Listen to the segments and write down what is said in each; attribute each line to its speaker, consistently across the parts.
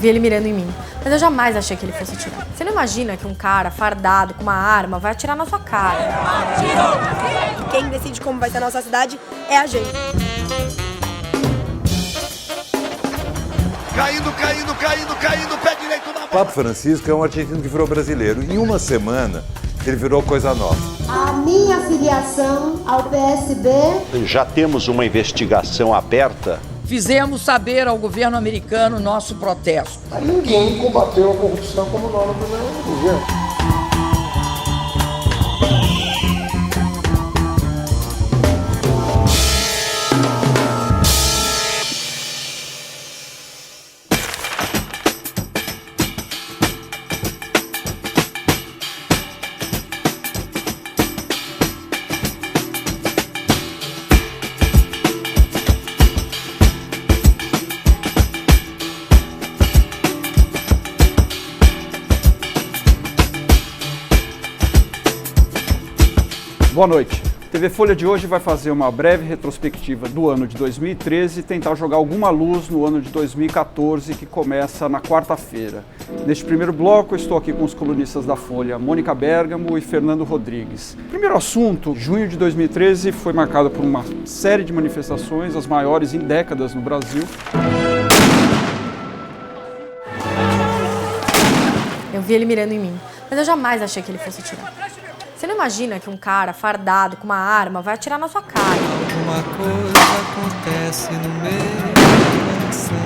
Speaker 1: vi ele mirando em mim, mas eu jamais achei que ele fosse atirar. Você não imagina que um cara fardado com uma arma vai atirar na sua cara?
Speaker 2: Quem decide como vai ser a nossa cidade é a gente.
Speaker 3: Caindo, pé direito na bola.
Speaker 4: Papa Francisco é um argentino que virou brasileiro. Em uma semana, ele virou coisa nova.
Speaker 5: A minha filiação ao PSB...
Speaker 3: Já temos uma investigação aberta.
Speaker 6: Fizemos saber ao governo americano nosso protesto.
Speaker 7: Ninguém combateu a corrupção como nós no primeiro governo.
Speaker 8: Boa noite. A TV Folha de hoje vai fazer uma breve retrospectiva do ano de 2013 e tentar jogar alguma luz no ano de 2014, que começa na quarta-feira. Neste primeiro bloco, eu estou aqui com os colunistas da Folha, Mônica Bergamo e Fernando Rodrigues. Primeiro assunto, junho de 2013 foi marcado por uma série de manifestações, as maiores em décadas no Brasil.
Speaker 1: Eu vi ele mirando em mim, mas eu jamais achei que ele fosse atirar. Você não imagina que um cara fardado com uma arma vai atirar na sua cara?
Speaker 9: Uma coisa acontece no meio da canção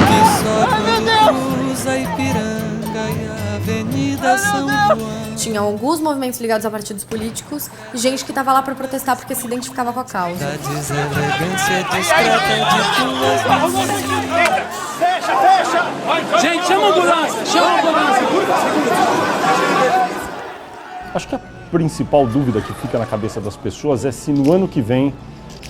Speaker 9: que só quando cruza Ipiranga e a Avenida São João.
Speaker 1: Tinha alguns movimentos ligados a partidos políticos e gente que estava lá para protestar porque se identificava com a causa.
Speaker 9: Da deselegância discreta de tuas vizinhas.
Speaker 10: Fecha! Gente, chama a ambulância!
Speaker 11: Acho que a principal dúvida que fica na cabeça das pessoas é se no ano que vem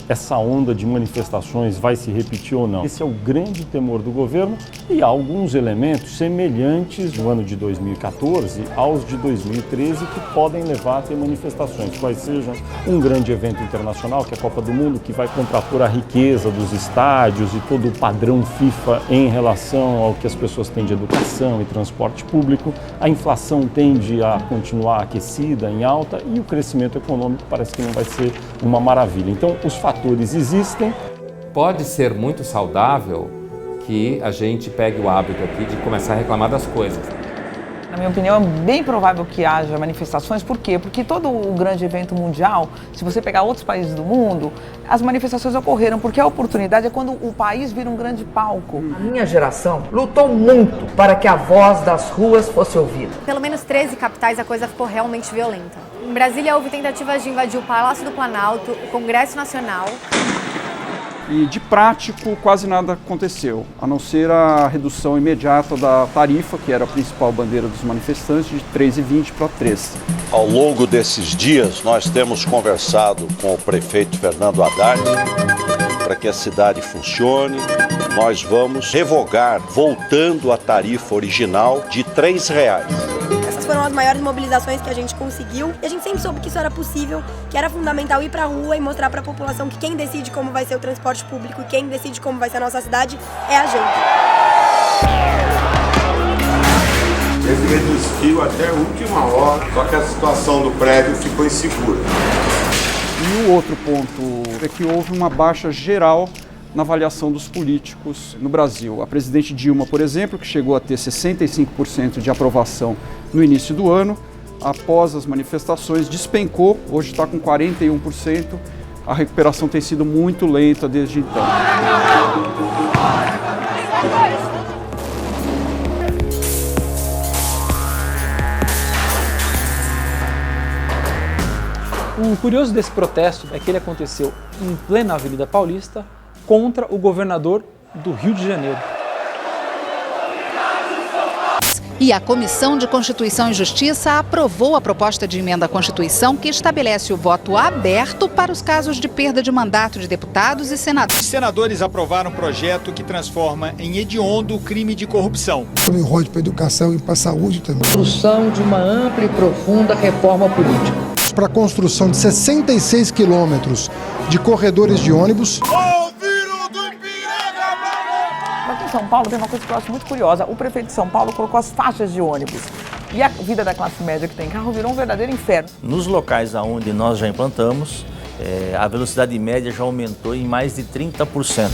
Speaker 11: essa onda de manifestações vai se repetir ou não. Esse é o grande temor do governo e há alguns elementos semelhantes no ano de 2014 aos de 2013 que podem levar a ter manifestações, quais sejam um grande evento internacional, que é a Copa do Mundo, que vai contrapor a riqueza dos estádios e todo o padrão FIFA em relação ao que as pessoas têm de educação e transporte público. A inflação tende a continuar aquecida, em alta, e o crescimento econômico parece que não vai ser uma maravilha. Então, os fatores existem.
Speaker 12: Pode ser muito saudável que a gente pegue o hábito aqui de começar a reclamar das coisas.
Speaker 13: Na minha opinião, é bem provável que haja manifestações. Por quê? Porque todo o grande evento mundial, se você pegar outros países do mundo, as manifestações ocorreram porque a oportunidade é quando o país vira um grande palco.
Speaker 6: A minha geração lutou muito para que a voz das ruas fosse ouvida.
Speaker 1: Pelo menos 13 capitais a coisa ficou realmente violenta. Em Brasília houve tentativas de invadir o Palácio do Planalto, o Congresso Nacional.
Speaker 8: E de prático quase nada aconteceu, a não ser a redução imediata da tarifa, que era a principal bandeira dos manifestantes, de 3,20 para 3.
Speaker 3: Ao longo desses dias, nós temos conversado com o prefeito Fernando Haddad para que a cidade funcione. Nós vamos revogar, voltando à tarifa original de R$ 3,00.
Speaker 2: Essas foram as maiores mobilizações que a gente conseguiu e a gente sempre soube que isso era possível, que era fundamental ir pra rua e mostrar pra população que quem decide como vai ser o transporte público e quem decide como vai ser a nossa cidade é a gente.
Speaker 7: Ele reduziu até a última hora, só que a situação do prédio ficou insegura.
Speaker 8: E o outro ponto é que houve uma baixa geral na avaliação dos políticos no Brasil. A presidente Dilma, por exemplo, que chegou a ter 65% de aprovação no início do ano, após as manifestações despencou, hoje está com 41%, a recuperação tem sido muito lenta desde então.
Speaker 10: O curioso desse protesto é que ele aconteceu em plena Avenida Paulista contra o governador do Rio de Janeiro.
Speaker 14: E a Comissão de Constituição e Justiça aprovou a proposta de emenda à Constituição que estabelece o voto aberto para os casos de perda de mandato de deputados e senadores.
Speaker 15: Os senadores aprovaram um projeto que transforma em hediondo o crime de corrupção.
Speaker 16: Também rodo para a educação e para a saúde também.
Speaker 6: Construção de uma ampla e profunda reforma política.
Speaker 16: Para a construção de 66 quilômetros de corredores de ônibus.
Speaker 3: Ô, vírus do Ipiranga!
Speaker 13: Aqui em São Paulo tem uma coisa que eu acho muito curiosa. O prefeito de São Paulo colocou as faixas de ônibus. E a vida da classe média que tem carro virou um verdadeiro inferno.
Speaker 17: Nos locais onde nós já implantamos, a velocidade média já aumentou em mais de 30%.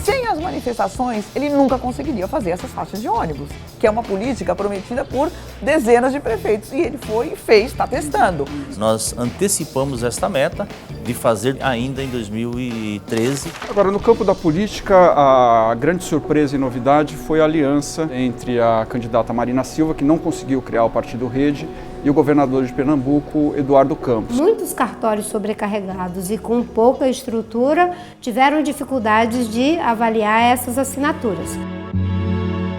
Speaker 13: Sem as manifestações, ele nunca conseguiria fazer essas faixas de ônibus, que é uma política prometida por dezenas de prefeitos. E ele foi e fez, está testando.
Speaker 17: Nós antecipamos esta meta de fazer ainda em 2013.
Speaker 8: Agora, no campo da política, a grande surpresa e novidade foi a aliança entre a candidata Marina Silva, que não conseguiu criar o Partido Rede, e o governador de Pernambuco, Eduardo Campos.
Speaker 18: Muitos cartórios sobrecarregados e com pouca estrutura tiveram dificuldades de avaliar essas assinaturas.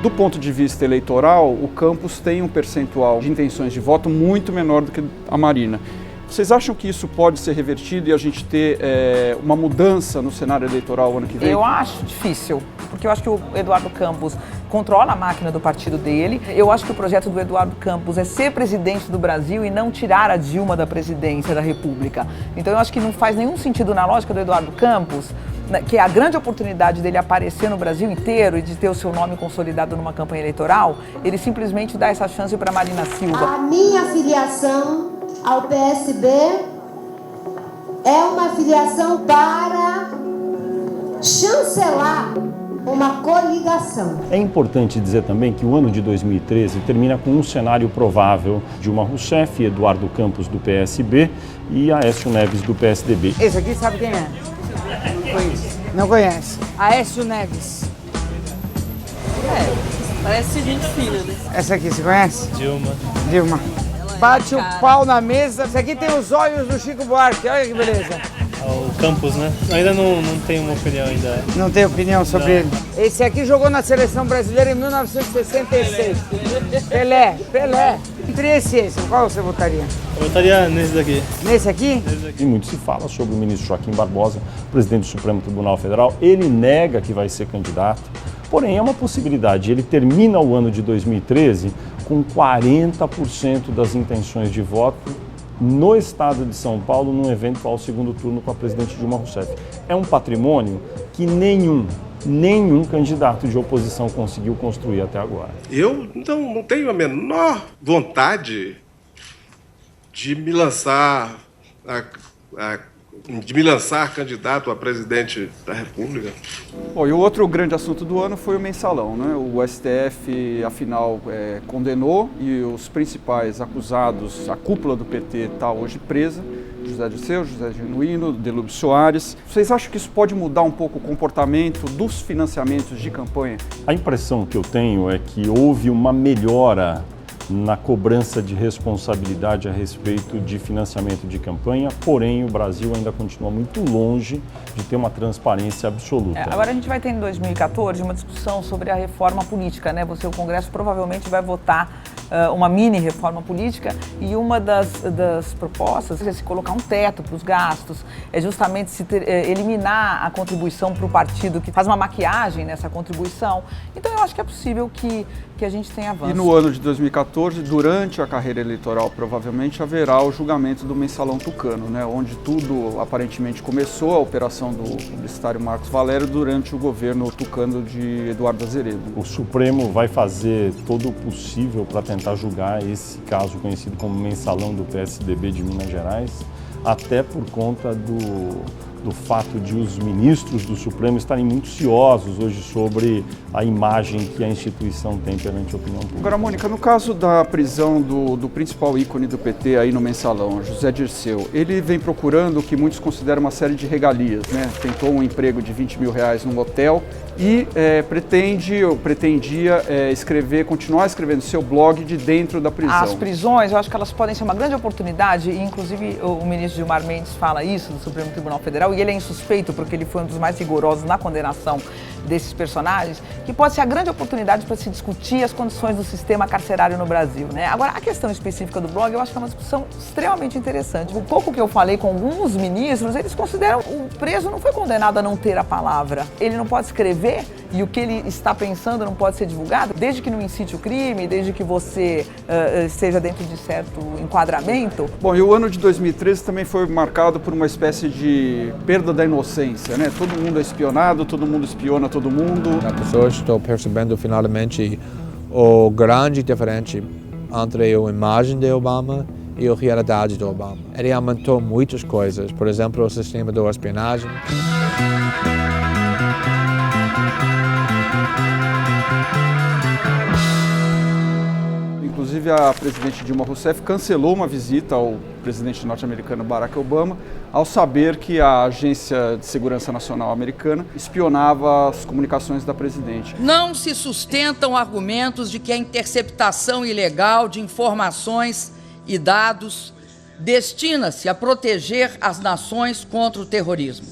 Speaker 8: Do ponto de vista eleitoral, o Campos tem um percentual de intenções de voto muito menor do que a Marina. Vocês acham que isso pode ser revertido e a gente ter uma mudança no cenário eleitoral ano que vem?
Speaker 13: Eu acho difícil, porque eu acho que o Eduardo Campos controla a máquina do partido dele. Eu acho que o projeto do Eduardo Campos é ser presidente do Brasil e não tirar a Dilma da presidência da República. Então eu acho que não faz nenhum sentido na lógica do Eduardo Campos, que é a grande oportunidade dele aparecer no Brasil inteiro e de ter o seu nome consolidado numa campanha eleitoral, ele simplesmente dá essa chance para Marina Silva.
Speaker 5: A minha filiação ao PSB é uma filiação para chancelar uma coligação.
Speaker 11: É importante dizer também que o ano de 2013 termina com um cenário provável: Dilma Rousseff, Eduardo Campos do PSB e Aécio Neves do PSDB.
Speaker 6: Esse aqui sabe quem é? Não conhece. Aécio Neves.
Speaker 19: Parece gente fina, né?
Speaker 6: Essa aqui, você conhece?
Speaker 19: Dilma.
Speaker 6: Bate o pau na mesa. Esse aqui tem os olhos do Chico Buarque, olha que beleza.
Speaker 19: O Campos, né? Ainda não tenho uma opinião ainda.
Speaker 6: Não tem opinião sobre ele? Esse aqui jogou na seleção brasileira em 1966. Pelé. Entre esse e esse, qual você votaria?
Speaker 19: Eu votaria nesse daqui.
Speaker 6: Nesse aqui?
Speaker 11: E muito se fala sobre o ministro Joaquim Barbosa, presidente do Supremo Tribunal Federal. Ele nega que vai ser candidato, porém é uma possibilidade. Ele termina o ano de 2013 com 40% das intenções de voto no estado de São Paulo, num eventual segundo turno com a presidente Dilma Rousseff. É um patrimônio que nenhum candidato de oposição conseguiu construir até agora.
Speaker 7: Eu não tenho a menor vontade de me lançar candidato a presidente da República.
Speaker 8: Bom, e o outro grande assunto do ano foi o mensalão, né? O STF, afinal, condenou e os principais acusados, a cúpula do PT está hoje presa, José Dirceu, José Genuíno, Delúbio Soares. Vocês acham que isso pode mudar um pouco o comportamento dos financiamentos de campanha?
Speaker 11: A impressão que eu tenho é que houve uma melhora na cobrança de responsabilidade a respeito de financiamento de campanha, porém o Brasil ainda continua muito longe de ter uma transparência absoluta.
Speaker 13: Agora a gente vai ter em 2014 uma discussão sobre a reforma política, né? O Congresso provavelmente vai votar uma mini reforma política e uma das propostas é se colocar um teto para os gastos, é justamente eliminar a contribuição para o partido que faz uma maquiagem nessa contribuição. Então eu acho que é possível que a gente tenha avanço.
Speaker 8: E no ano de 2014, durante a carreira eleitoral, provavelmente haverá o julgamento do mensalão tucano, né? Onde tudo aparentemente começou, a operação do publicitário Marcos Valério durante o governo tucano de Eduardo Azeredo.
Speaker 11: O Supremo vai fazer todo o possível para tentar julgar esse caso conhecido como mensalão do PSDB de Minas Gerais, até por conta do fato de os ministros do Supremo estarem muito ciosos hoje sobre a imagem que a instituição tem perante a opinião pública.
Speaker 8: Agora, Mônica, no caso da prisão do principal ícone do PT aí no mensalão, José Dirceu, ele vem procurando o que muitos consideram uma série de regalias, né? Tentou um emprego de R$20 mil num hotel e pretendia continuar escrevendo seu blog de dentro da prisão.
Speaker 13: As prisões, eu acho que elas podem ser uma grande oportunidade, e inclusive o ministro Gilmar Mendes fala isso do Supremo Tribunal Federal, e ele é insuspeito porque ele foi um dos mais rigorosos na condenação desses personagens, que pode ser a grande oportunidade para se discutir as condições do sistema carcerário no Brasil, né? Agora, a questão específica do blog, eu acho que é uma discussão extremamente interessante. O pouco que eu falei com alguns ministros, eles consideram que o preso não foi condenado a não ter a palavra. Ele não pode escrever e o que ele está pensando não pode ser divulgado, desde que não incite o crime, desde que você esteja dentro de certo enquadramento.
Speaker 8: Bom, e o ano de 2013 também foi marcado por uma espécie de perda da inocência, né? Todo mundo é espionado, todo mundo espiona todo mundo.
Speaker 20: As pessoas estão percebendo finalmente o grande diferença entre a imagem de Obama e a realidade do Obama. Ele aumentou muitas coisas, por exemplo, o sistema de espionagem.
Speaker 8: Inclusive, a presidente Dilma Rousseff cancelou uma visita ao presidente norte-americano Barack Obama ao saber que a Agência de Segurança Nacional americana espionava as comunicações da presidente.
Speaker 21: Não se sustentam argumentos de que a interceptação ilegal de informações e dados destina-se a proteger as nações contra o terrorismo.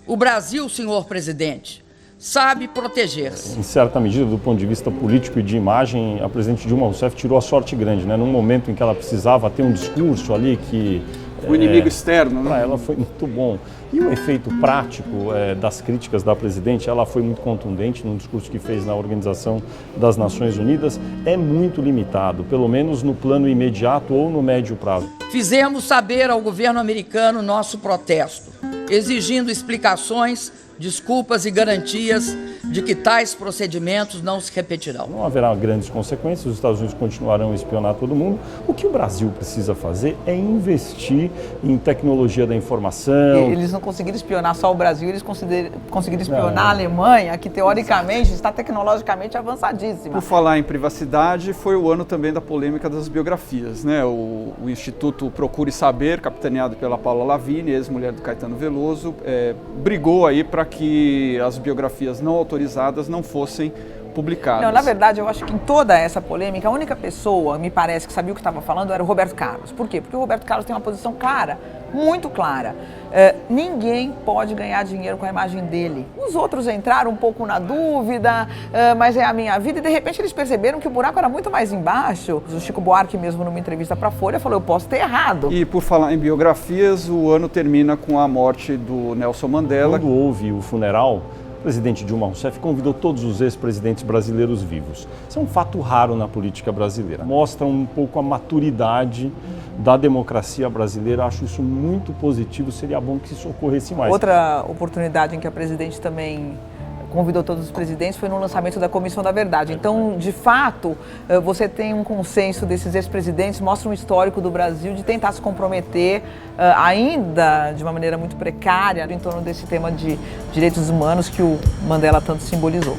Speaker 21: O Brasil, senhor presidente, sabe proteger-se.
Speaker 11: Em certa medida, do ponto de vista político e de imagem, a presidente Dilma Rousseff tirou a sorte grande, né? Num momento em que ela precisava ter um discurso ali que...
Speaker 8: O inimigo externo, né?
Speaker 11: Para ela foi muito bom. E o efeito prático das críticas da presidente, ela foi muito contundente no discurso que fez na Organização das Nações Unidas, é muito limitado, pelo menos no plano imediato ou no médio prazo.
Speaker 21: Fizemos saber ao governo americano nosso protesto, exigindo explicações, desculpas e garantias de que tais procedimentos não se repetirão.
Speaker 11: Não haverá grandes consequências, os Estados Unidos continuarão a espionar todo mundo. O que o Brasil precisa fazer é investir em tecnologia da informação.
Speaker 13: Eles não conseguiram espionar só o Brasil, eles conseguiram espionar a Alemanha, que teoricamente está tecnologicamente avançadíssima.
Speaker 8: Por falar em privacidade, foi o ano também da polêmica das biografias, né? O Instituto Procure Saber, capitaneado pela Paula Lavigne, ex-mulher do Caetano Veloso, brigou aí para que as biografias não autorizadas não fossem publicadas.
Speaker 13: Não, na verdade, eu acho que em toda essa polêmica, a única pessoa, me parece, que sabia o que estava falando era o Roberto Carlos. Por quê? Porque o Roberto Carlos tem uma posição clara, muito clara. Ninguém pode ganhar dinheiro com a imagem dele. Os outros entraram um pouco na dúvida, mas é a minha vida, e de repente eles perceberam que o buraco era muito mais embaixo. O Chico Buarque, mesmo numa entrevista para a Folha, falou: eu posso ter errado.
Speaker 8: E por falar em biografias, o ano termina com a morte do Nelson Mandela.
Speaker 11: Quando houve o funeral, o presidente Dilma Rousseff convidou todos os ex-presidentes brasileiros vivos. Isso é um fato raro na política brasileira. Mostra um pouco a maturidade da democracia brasileira. Acho isso muito positivo, seria bom que isso ocorresse mais.
Speaker 13: Outra oportunidade em que a presidente também convidou todos os presidentes foi no lançamento da Comissão da Verdade. Então, de fato, você tem um consenso desses ex-presidentes, mostra um histórico do Brasil de tentar se comprometer, ainda de uma maneira muito precária, em torno desse tema de direitos humanos que o Mandela tanto simbolizou.